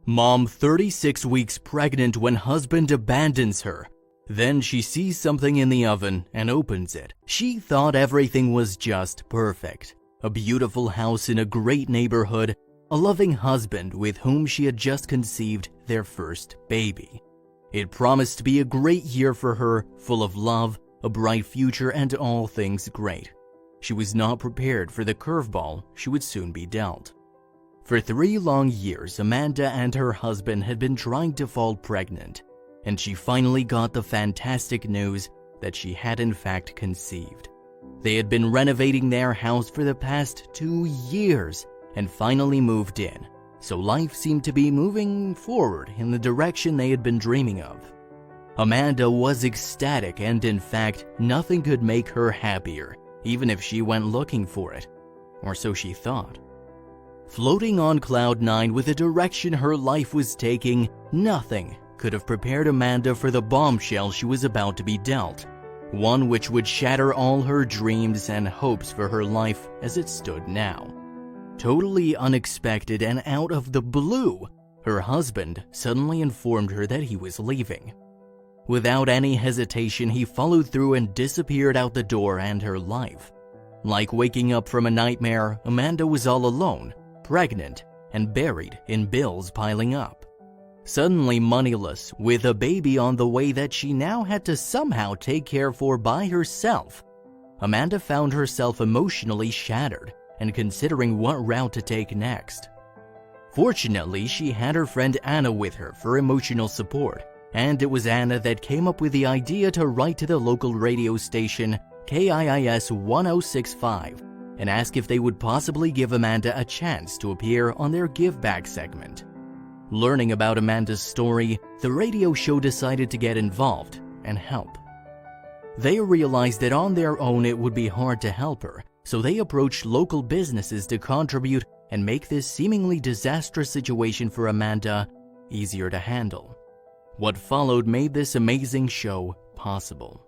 Mom 36 weeks pregnant when husband abandons her. Then she sees something in the oven and opens it. She thought everything was just perfect. A beautiful house in a great neighborhood, a loving husband with whom she had just conceived their first baby. It promised to be a great year for her, full of love, a bright future, and all things great. She was not prepared for the curveball she would soon be dealt. For 3 long years, Amanda and her husband had been trying to fall pregnant, and she finally got the fantastic news that she had in fact conceived. They had been renovating their house for the past 2 years and finally moved in, so life seemed to be moving forward in the direction they had been dreaming of. Amanda was ecstatic, and in fact, nothing could make her happier, even if she went looking for it, or so she thought. Floating on cloud 9 with the direction her life was taking, nothing could have prepared Amanda for the bombshell she was about to be dealt, one which would shatter all her dreams and hopes for her life as it stood now. Totally unexpected and out of the blue, her husband suddenly informed her that he was leaving. Without any hesitation, he followed through and disappeared out the door and her life. Like waking up from a nightmare, Amanda was all alone, pregnant, and buried in bills piling up. Suddenly moneyless, with a baby on the way that she now had to somehow take care for by herself, Amanda found herself emotionally shattered and considering what route to take next. Fortunately, she had her friend Anna with her for emotional support, and it was Anna that came up with the idea to write to the local radio station KIIS 1065 and ask if they would possibly give Amanda a chance to appear on their Give Back segment. Learning about Amanda's story, the radio show decided to get involved and help. They realized that on their own it would be hard to help her, so they approached local businesses to contribute and make this seemingly disastrous situation for Amanda easier to handle. What followed made this amazing show possible.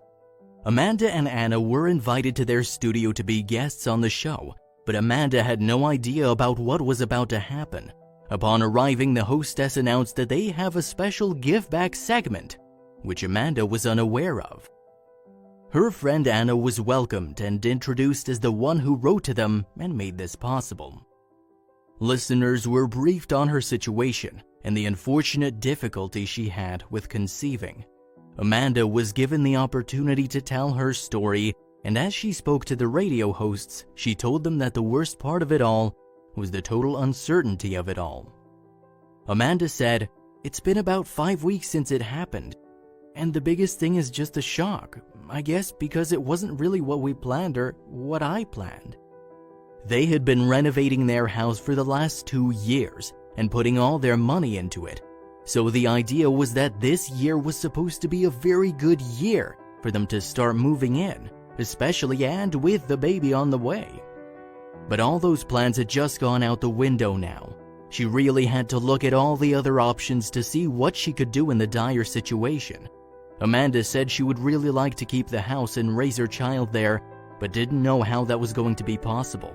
Amanda and Anna were invited to their studio to be guests on the show, but Amanda had no idea about what was about to happen. Upon arriving, the hostess announced that they have a special Give Back segment, which Amanda was unaware of. Her friend Anna was welcomed and introduced as the one who wrote to them and made this possible. Listeners were briefed on her situation and the unfortunate difficulty she had with conceiving. Amanda was given the opportunity to tell her story, and as she spoke to the radio hosts, she told them that the worst part of it all was the total uncertainty of it all. Amanda said, "It's been about 5 weeks since it happened, and the biggest thing is just the shock, I guess because it wasn't really what we planned or what I planned." They had been renovating their house for the last 2 years and putting all their money into it. So the idea was that this year was supposed to be a very good year for them to start moving in, especially and with the baby on the way. But all those plans had just gone out the window now. She really had to look at all the other options to see what she could do in the dire situation. Amanda said she would really like to keep the house and raise her child there, but didn't know how that was going to be possible.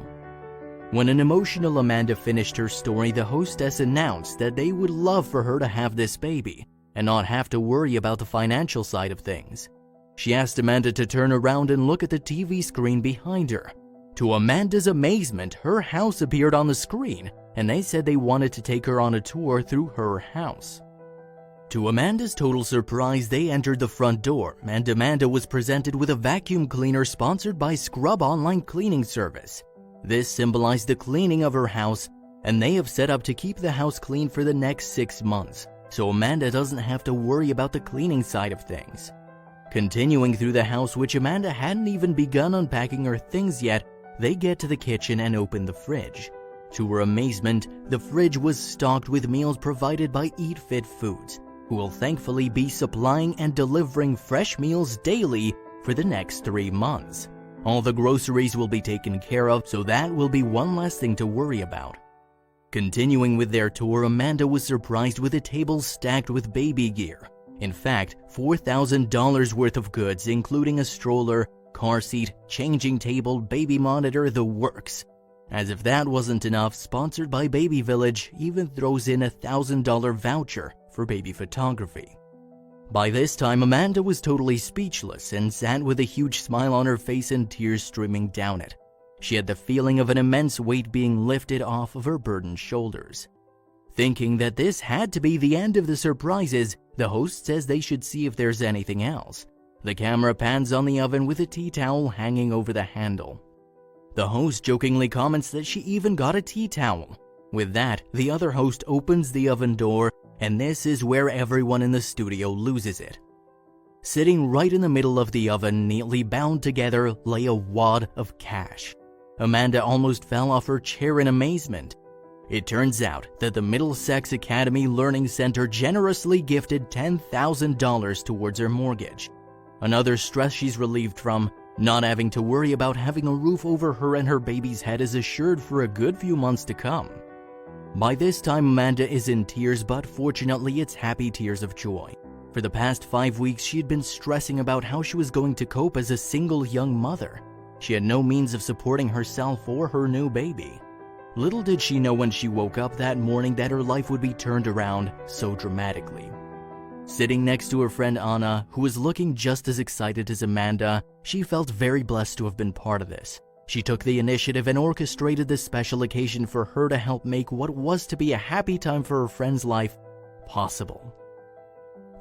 When an emotional Amanda finished her story, the hostess announced that they would love for her to have this baby and not have to worry about the financial side of things. She asked Amanda to turn around and look at the TV screen behind her. To Amanda's amazement, her house appeared on the screen, and they said they wanted to take her on a tour through her house. To Amanda's total surprise, they entered the front door, and Amanda was presented with a vacuum cleaner sponsored by Scrub Online Cleaning Service. This symbolized the cleaning of her house, and they have set up to keep the house clean for the next 6 months, so Amanda doesn't have to worry about the cleaning side of things. Continuing through the house, which Amanda hadn't even begun unpacking her things yet, they get to the kitchen and open the fridge. To her amazement, the fridge was stocked with meals provided by Eat Fit Foods, who will thankfully be supplying and delivering fresh meals daily for the next 3 months. All the groceries will be taken care of, so that will be one less thing to worry about. Continuing with their tour, Amanda was surprised with a table stacked with baby gear. In fact, $4,000 worth of goods, including a stroller, car seat, changing table, baby monitor, the works. As if that wasn't enough, sponsored by Baby Village even throws in a $1,000 voucher for baby photography. By this time, Amanda was totally speechless and sat with a huge smile on her face and tears streaming down it. She had the feeling of an immense weight being lifted off of her burdened shoulders. Thinking that this had to be the end of the surprises, the host says they should see if there's anything else. The camera pans on the oven with a tea towel hanging over the handle. The host jokingly comments that she even got a tea towel. With that, the other host opens the oven door, and this is where everyone in the studio loses it. Sitting right in the middle of the oven, neatly bound together, lay a wad of cash. Amanda almost fell off her chair in amazement. It turns out that the Middlesex Academy Learning Center generously gifted $10,000 towards her mortgage. Another stress she's relieved from, not having to worry about having a roof over her and her baby's head, is assured for a good few months to come. By this time, Amanda is in tears, but fortunately it's happy tears of joy. For the past 5 weeks, she had been stressing about how she was going to cope as a single young mother. She had no means of supporting herself or her new baby. Little did she know when she woke up that morning that her life would be turned around so dramatically. Sitting next to her friend Anna, who was looking just as excited as Amanda, she felt very blessed to have been part of this. She took the initiative and orchestrated this special occasion for her to help make what was to be a happy time for her friend's life possible.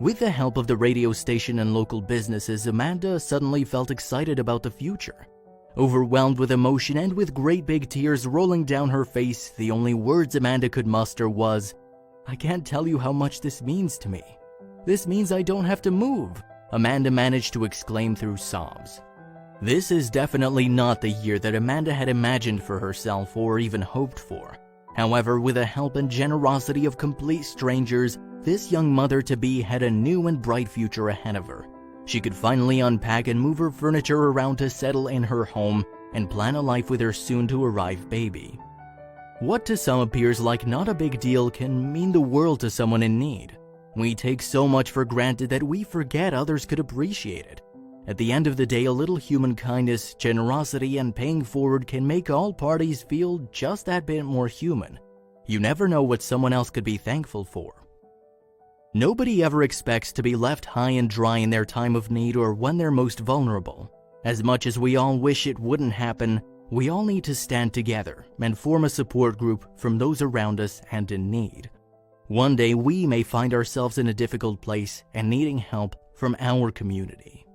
With the help of the radio station and local businesses, Amanda suddenly felt excited about the future. Overwhelmed with emotion and with great big tears rolling down her face, the only words Amanda could muster was, "I can't tell you how much this means to me. This means I don't have to move," Amanda managed to exclaim through sobs. This is definitely not the year that Amanda had imagined for herself or even hoped for. However, with the help and generosity of complete strangers, this young mother-to-be had a new and bright future ahead of her. She could finally unpack and move her furniture around to settle in her home and plan a life with her soon-to-arrive baby. What to some appears like not a big deal can mean the world to someone in need. We take so much for granted that we forget others could appreciate it. At the end of the day, a little human kindness, generosity, and paying forward can make all parties feel just that bit more human. You never know what someone else could be thankful for. Nobody ever expects to be left high and dry in their time of need or when they're most vulnerable. As much as we all wish it wouldn't happen, we all need to stand together and form a support group from those around us and in need. One day we may find ourselves in a difficult place and needing help from our community.